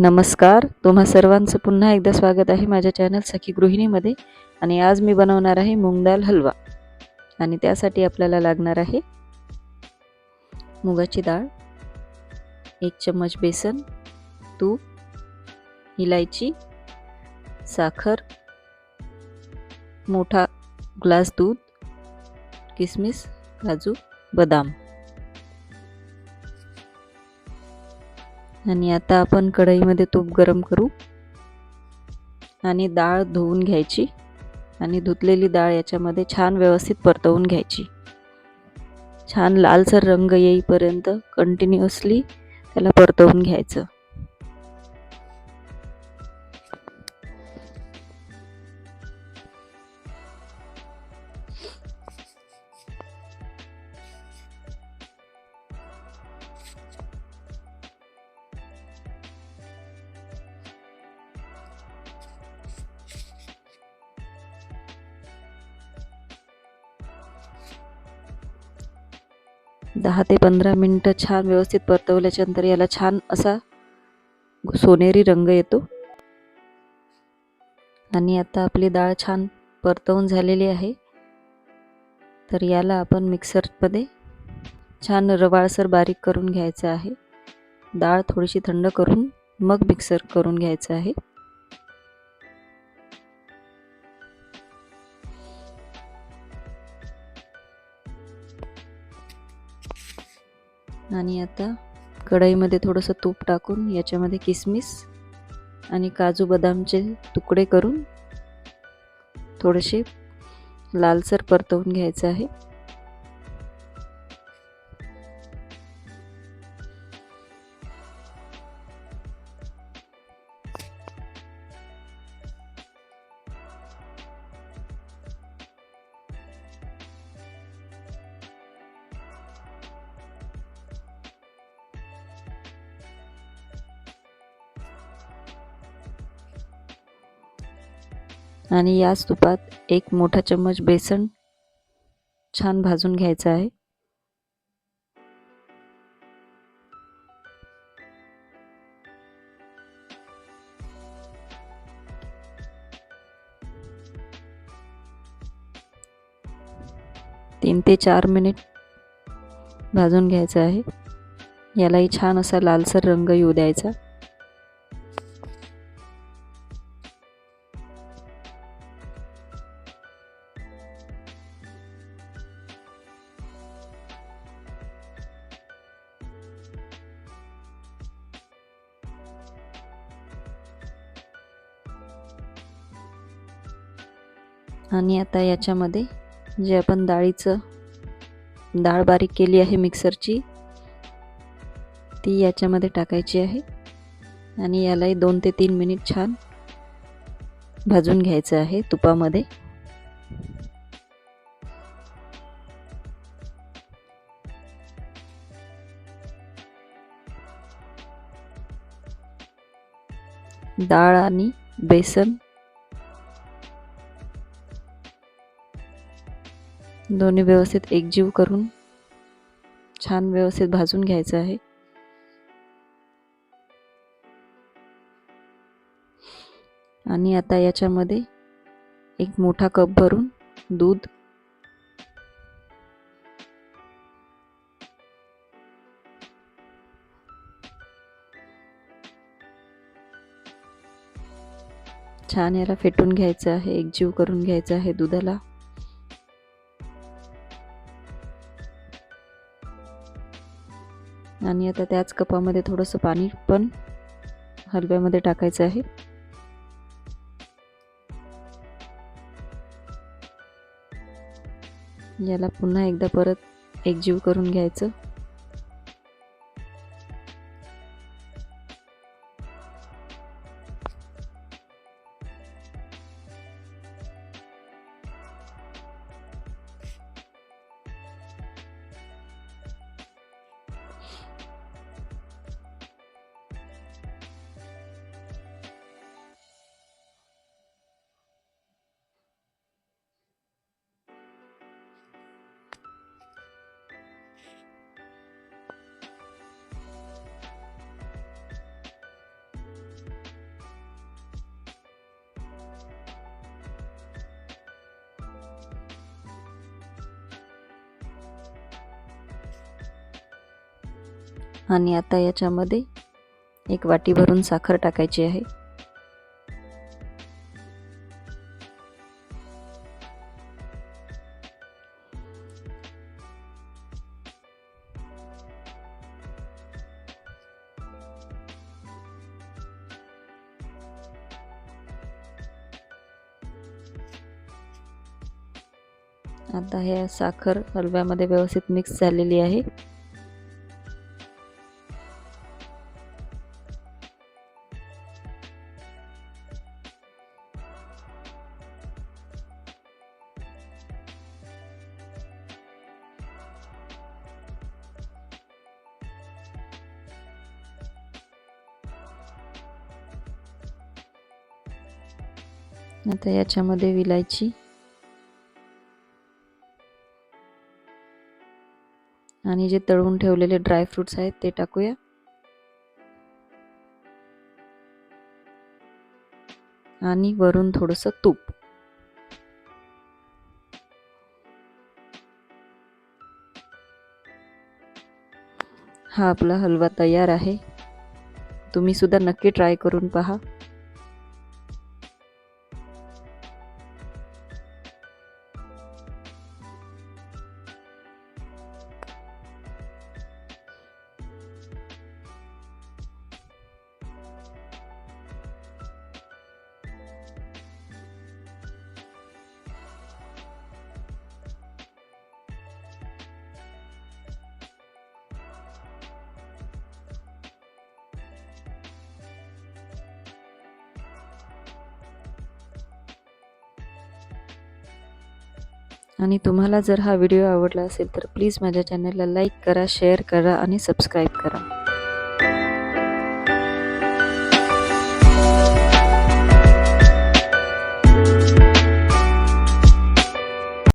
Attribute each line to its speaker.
Speaker 1: नमस्कार. तुम्हा सर्वांचं पुन्हा एकदा स्वागत आहे माझ्या चॅनल सखी गृहिणीमध्ये. आणि आज मी बनवणार आहे मूग दाल हलवा. आणि त्यासाठी आपल्याला लागणार आहे मुगाची डाळ, 1 चम्मच बेसन, तूप, इलायची, साखर, मोठा ग्लास दूध, किसमिस, काजू, बदाम. आणि आता आपण कढईमध्ये तूप गरम करू आणि डाळ धुवून घ्यायची आणि धुतलेली डाळ याच्यामध्ये छान व्यवस्थित परतवून घ्यायची. छान लालसर रंग येईपर्यंत कंटिन्युअसली त्याला परतवून घ्यायचं. दहा ते 15 मिनिटं छान व्यवस्थित परतवल्याच्या नंतर याला छान असा सोनेरी रंग येतो. आणि आता आपली डाळ छान परतवून झालेली आहे. तर याला आपण मिक्सरमध्ये छान रवाळसर बारीक करून घ्यायचं आहे. डाळ थोडीशी थंड करून मग मिक्सर करून घ्यायचं आहे. आणि आता कढईमध्ये थोडंसं तूप टाकून याच्यामध्ये किसमिस आणि काजू बदामचे तुकडे करून थोडेसे लालसर परतवून घ्यायचं आहे. आणि याच तुपात 1 मोठा चम्मच बेसन छान भाजून घ्यायचं आहे. तीन ते 4 मिनिट भाजून घ्यायचं आहे. यालाही छान असा लालसर रंग येऊ द्यायचा. आणि आता याच्यामध्ये जे आपण डाळ बारीक केली आहे मिक्सरची, ती याच्यामध्ये टाकायची आहे. आणि यालाही 2 ते 3 मिनिट छान भाजून घ्यायचं आहे तुपामध्ये. डाळ आणि बेसन दोन्ही व्यवस्थित एकजीव करून छान व्यवस्थित भाजून घ्यायचं आहे. आणि आता याच्यामध्ये 1 मोठा कप भरून दूध, छान याला फेटून घ्यायचं आहे, एकजीव करून घ्यायचं आहे दुधाला. आणि आता त्याच कपामध्ये थोडंसं पाणी पण हलव्यामध्ये टाकायचं आहे. याला पुन्हा एकदा परत एकजीव करून घ्यायचं. आणि आता याच्यामध्ये एक वाटी भरून साखर टाकायची आहे. आता हे साखर हलव्यामध्ये व्यवस्थित मिक्स झालेली आहे. आता याच्यामध्ये विलायची आणि जे तळून ठेवलेले ड्राय फ्रुट्स आहेत ते टाकूया. आणि वरून थोडंसं तूप. हा आपला हलवा तयार आहे. तुम्ही सुद्धा नक्की ट्राय करून पहा. आणि तुम्हाला जर हा व्हिडिओ आवडला असेल तर प्लीज माझ्या चॅनलला लाईक करा, शेअर करा आणि सबस्क्राईब करा.